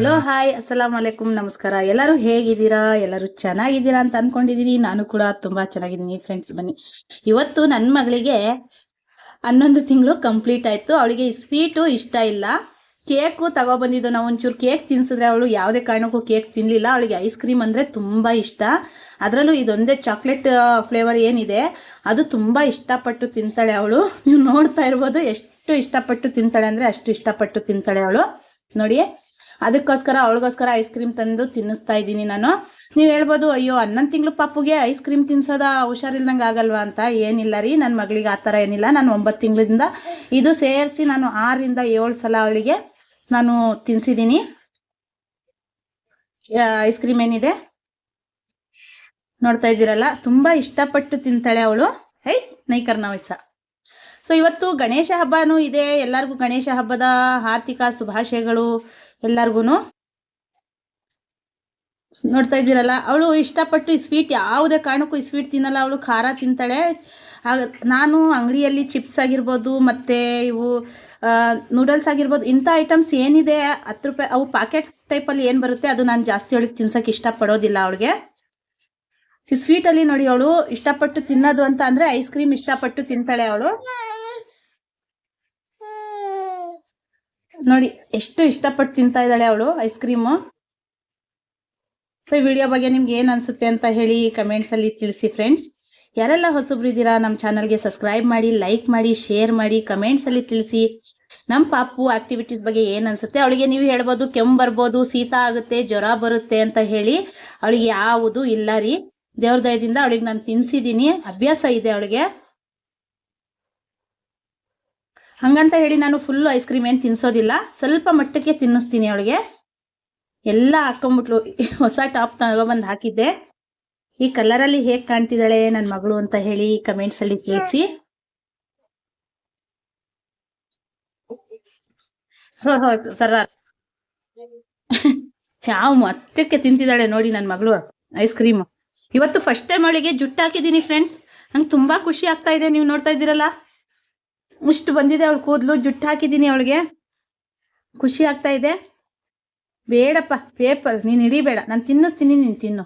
Hello hi ಅಸ್ಸಲಾಂ ವಲೈಕುಮ್ ನಮಸ್ಕಾರ. ಎಲ್ಲರೂ ಹೇಗಿದ್ದೀರಾ? ಎಲ್ಲರೂ ಚೆನ್ನಾಗಿದ್ದೀರಾ ಅಂತ ಅನ್ಕೊಂಡಿದ್ದೀನಿ. ನಾನು ಕೂಡ ತುಂಬಾ ಚೆನ್ನಾಗಿದ್ದೀನಿ ಫ್ರೆಂಡ್ಸ್. ಬನ್ನಿ, ಇವತ್ತು ನನ್ನ ಮಗಳಿಗೆ 11 ತಿಂಗಳು ಕಂಪ್ಲೀಟ್ ಆಯಿತು. ಅವಳಿಗೆ ಈ ಸ್ವೀಟು ಇಷ್ಟ ಇಲ್ಲ. ಕೇಕು ತಗೊಬಂದಿದ್ದು. ನಾವು ಒಂಚೂರು ಕೇಕ್ ತಿನ್ಸಿದ್ರೆ ಅವಳು ಯಾವುದೇ ಕಾರಣಕ್ಕೂ ಕೇಕ್ ತಿನ್ನಲಿಲ್ಲ. ಅವಳಿಗೆ ಐಸ್ ಕ್ರೀಮ್ ಅಂದರೆ ತುಂಬ ಇಷ್ಟ. ಅದರಲ್ಲೂ ಇದೊಂದೇ ಚಾಕ್ಲೇಟ್ ಫ್ಲೇವರ್ ಏನಿದೆ ಅದು ತುಂಬ ಇಷ್ಟಪಟ್ಟು ತಿಂತಾಳೆ ಅವಳು. ನೀವು ನೋಡ್ತಾ ಇರ್ಬೋದು ಎಷ್ಟು ಇಷ್ಟಪಟ್ಟು ತಿಂತಾಳೆ ಅಂದರೆ ಅಷ್ಟು ಇಷ್ಟಪಟ್ಟು ತಿಂತಾಳೆ ಅವಳು. ನೋಡಿ, ಅದಕ್ಕೋಸ್ಕರ ಅವಳಿಗೋಸ್ಕರ ಐಸ್ ಕ್ರೀಮ್ ತಂದು ತಿನ್ನಿಸ್ತಾ ಇದ್ದೀನಿ ನಾನು. ನೀವು ಹೇಳ್ಬೋದು, ಅಯ್ಯೋ 11 ತಿಂಗಳು ಪಾಪುಗೆ ಐಸ್ ಕ್ರೀಮ್ ತಿನ್ಸೋದ ಹುಷಾರಿಲ್ದಂಗೆ ಆಗಲ್ವಾ ಅಂತ. ಏನಿಲ್ಲ ರೀ, ನನ್ನ ಮಗಳಿಗೆ ಆ ಥರ ಏನಿಲ್ಲ. ನಾನು 9 ತಿಂಗಳಿಂದ ಇದು ಸೇರಿಸಿ ನಾನು 6 ರಿಂದ 7 ಸಲ ಅವಳಿಗೆ ನಾನು ತಿನ್ಸಿದ್ದೀನಿ. ಐಸ್ ಕ್ರೀಮ್ ಏನಿದೆ ನೋಡ್ತಾ ಇದ್ದೀರಲ್ಲ, ತುಂಬ ಇಷ್ಟಪಟ್ಟು ತಿಂತಾಳೆ ಅವಳು. ಹೈ ನೈಕರ್ನ ವಯಸ್ಸ. ಸೊ ಇವತ್ತು ಗಣೇಶ ಹಬ್ಬನೂ ಇದೆ. ಎಲ್ಲರಿಗೂ ಗಣೇಶ ಹಬ್ಬದ ಆರ್ಥಿಕ ಶುಭಾಶಯಗಳು ಎಲ್ಲರಿಗೂ. ನೋಡ್ತಾ ಇದ್ದೀರಲ್ಲ, ಅವಳು ಇಷ್ಟಪಟ್ಟು ಈ ಸ್ವೀಟ್ ಯಾವುದೇ ಕಾರಣಕ್ಕೂ ಈ ಸ್ವೀಟ್ ತಿನ್ನಲ್ಲ. ಅವಳು ಖಾರ ತಿಂತಾಳೆ. ನಾನು ಅಂಗಡಿಯಲ್ಲಿ ಚಿಪ್ಸ್ ಆಗಿರ್ಬೋದು ಮತ್ತು ಇವು ನೂಡಲ್ಸ್ ಆಗಿರ್ಬೋದು, ಇಂಥ ಐಟಮ್ಸ್ ಏನಿದೆ 10 ರೂಪಾಯಿ ಅವು ಪ್ಯಾಕೆಟ್ ಟೈಪಲ್ಲಿ ಏನು ಬರುತ್ತೆ ಅದು ನಾನು ಜಾಸ್ತಿ ಅವಳಿಗೆ ತಿನ್ಸೋಕ್ಕೆ ಇಷ್ಟಪಡೋದಿಲ್ಲ. ಅವಳಿಗೆ ಈ ಸ್ವೀಟಲ್ಲಿ ನೋಡಿ, ಅವಳು ಇಷ್ಟಪಟ್ಟು ತಿನ್ನೋದು ಅಂತ ಅಂದರೆ ಐಸ್ ಕ್ರೀಮ್ ಇಷ್ಟಪಟ್ಟು ತಿಂತಾಳೆ ಅವಳು. ನೋಡಿ ಎಷ್ಟು ಇಷ್ಟಪಟ್ಟು ತಿಂತಾ ಇದ್ದಾಳೆ ಅವಳು ಐಸ್ ಕ್ರೀಮು. ಸೊ ಈ ವಿಡಿಯೋ ಬಗ್ಗೆ ನಿಮ್ಗೆ ಏನು ಅನಿಸುತ್ತೆ ಅಂತ ಹೇಳಿ ಕಮೆಂಟ್ಸಲ್ಲಿ ತಿಳಿಸಿ ಫ್ರೆಂಡ್ಸ್. ಯಾರೆಲ್ಲ ಹೊಸಬ್ರು ಇದ್ದೀರಾ ನಮ್ಮ ಚಾನಲ್ಗೆ ಸಬ್ಸ್ಕ್ರೈಬ್ ಮಾಡಿ, ಲೈಕ್ ಮಾಡಿ, ಶೇರ್ ಮಾಡಿ, ಕಮೆಂಟ್ಸಲ್ಲಿ ತಿಳಿಸಿ ನಮ್ಮ ಪಾಪು ಆಕ್ಟಿವಿಟೀಸ್ ಬಗ್ಗೆ ಏನು ಅನಿಸುತ್ತೆ. ಅವಳಿಗೆ ನೀವು ಹೇಳ್ಬೋದು ಕೆಮ್ಮು ಬರ್ಬೋದು, ಶೀತ ಆಗುತ್ತೆ, ಜ್ವರ ಬರುತ್ತೆ ಅಂತ ಹೇಳಿ. ಅವಳಿಗೆ ಯಾವುದು ಇಲ್ಲ ರೀ. ದೇವ್ರ ದಯದಿಂದ ಅವಳಿಗೆ ನಾನು ತಿನ್ಸಿದ್ದೀನಿ, ಅಭ್ಯಾಸ ಇದೆ ಅವಳಿಗೆ. ಹಂಗಂತ ಹೇಳಿ ನಾನು ಫುಲ್ಲು ಐಸ್ ಕ್ರೀಮ್ ಏನು ತಿನ್ಸೋದಿಲ್ಲ, ಸ್ವಲ್ಪ ಮಟ್ಟಕ್ಕೆ ತಿನ್ನಿಸ್ತೀನಿ ಅವಳಿಗೆ. ಎಲ್ಲ ಹಾಕೊಂಡ್ಬಿಟ್ಲು. ಹೊಸ ಟಾಪ್ ತಗೊಬಂದು ಹಾಕಿದ್ದೆ. ಈ ಕಲರಲ್ಲಿ ಹೇಗೆ ಕಾಣ್ತಿದ್ದಾಳೆ ನನ್ನ ಮಗಳು ಅಂತ ಹೇಳಿ ಕಮೆಂಟ್ಸಲ್ಲಿ ತಿಳಿಸಿ. ಸರ ಯಾವ ಮತ್ತಕ್ಕೆ ತಿಂತಿದ್ದಾಳೆ ನೋಡಿ ನನ್ನ ಮಗಳು ಐಸ್ ಕ್ರೀಮು. ಇವತ್ತು ಫಸ್ಟ್ ಟೈಮ್ ಅವಳಿಗೆ ಜುಟ್ಟು ಹಾಕಿದ್ದೀನಿ ಫ್ರೆಂಡ್ಸ್. ನಂಗೆ ತುಂಬ ಖುಷಿ ಆಗ್ತಾ ಇದೆ. ನೀವು ನೋಡ್ತಾ ಇದ್ದೀರಲ್ಲ, ಇಷ್ಟು ಬಂದಿದೆ ಅವಳು ಕೂದಲು. ಜುಟ್ಟು ಹಾಕಿದ್ದೀನಿ ಅವಳಿಗೆ, ಖುಷಿ ಆಗ್ತಾ ಇದೆ. ಬೇಡಪ್ಪ ಪೇಪರ್ ನೀನು ಹಿಡಿಬೇಡ, ನಾನು ತಿನ್ನಿಸ್ತೀನಿ, ನೀನು ತಿನ್ನು.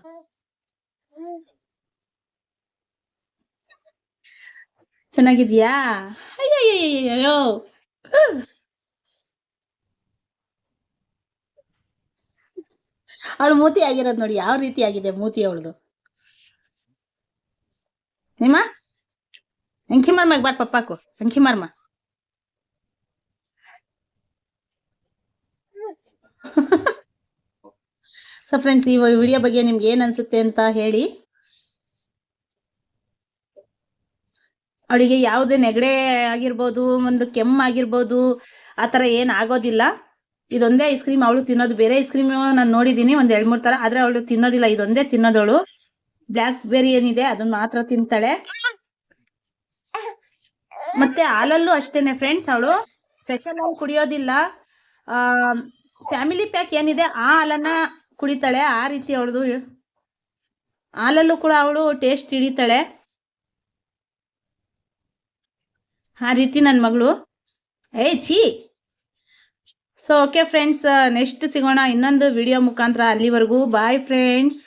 ಚೆನ್ನಾಗಿದ್ಯಾ? ಅಯ್ಯಯ್ಯೋ, ಅವಳು ಮೂತಿ ಆಗಿರೋದು ನೋಡಿ ಯಾವ ರೀತಿ ಆಗಿದೆ ಮೂತಿ ಅವಳದು. ನಿಮ್ಮ ಅಂಕಿ ಮಾರ್ಮಾಗ ಬಾರ್ ಪಪ್ಪಾಕು, ಅಂಕಿ ಮಾರ್ಮ. ಸೊ ಫ್ರೆಂಡ್ಸ್, ಈ ವಿಡಿಯೋ ಬಗ್ಗೆ ನಿಮ್ಗೆ ಏನು ಅನಿಸುತ್ತೆ ಅಂತ ಹೇಳಿ. ಅವಳಿಗೆ ಯಾವುದೇ ನೆಗಡೆ ಆಗಿರ್ಬೋದು, ಒಂದು ಕೆಮ್ಮು ಆಗಿರ್ಬೋದು, ಆ ಥರ ಏನು ಆಗೋದಿಲ್ಲ. ಇದೊಂದೇ ಐಸ್ ಕ್ರೀಮ್ ಅವಳು ತಿನ್ನೋದು. ಬೇರೆ ಐಸ್ ಕ್ರೀಮ್ ನಾನು ನೋಡಿದ್ದೀನಿ ಒಂದು 2-3 ಥರ, ಆದರೆ ಅವಳು ತಿನ್ನೋದಿಲ್ಲ. ಇದೊಂದೇ ತಿನ್ನೋದವಳು. ಬ್ಲ್ಯಾಕ್ ಬೆರಿ ಏನಿದೆ ಅದನ್ನ ಮಾತ್ರ ತಿಂತಾಳೆ. ಮತ್ತೆ ಹಾಲಲ್ಲೂ ಅಷ್ಟೇನೆ ಫ್ರೆಂಡ್ಸ್, ಅವಳು ಸ್ಪೆಷಲ್ ಹಾಲು ಕುಡಿಯೋದಿಲ್ಲ. ಫ್ಯಾಮಿಲಿ ಪ್ಯಾಕ್ ಏನಿದೆ ಆ ಹಾಲನ್ನ ಕುಡಿತಾಳೆ. ಆ ರೀತಿ ಅವಳದು. ಹಾಲಲ್ಲೂ ಕೂಡ ಅವಳು ಟೇಸ್ಟ್ ಹಿಡಿತಾಳೆ. ಆ ರೀತಿ ನನ್ನ ಮಗಳು. ಛೀ. ಸೊ ಓಕೆ ಫ್ರೆಂಡ್ಸ್, ನೆಕ್ಸ್ಟ್ ಸಿಗೋಣ ಇನ್ನೊಂದು ವಿಡಿಯೋ ಮುಖಾಂತರ. ಅಲ್ಲಿವರೆಗೂ ಬಾಯ್ ಫ್ರೆಂಡ್ಸ್.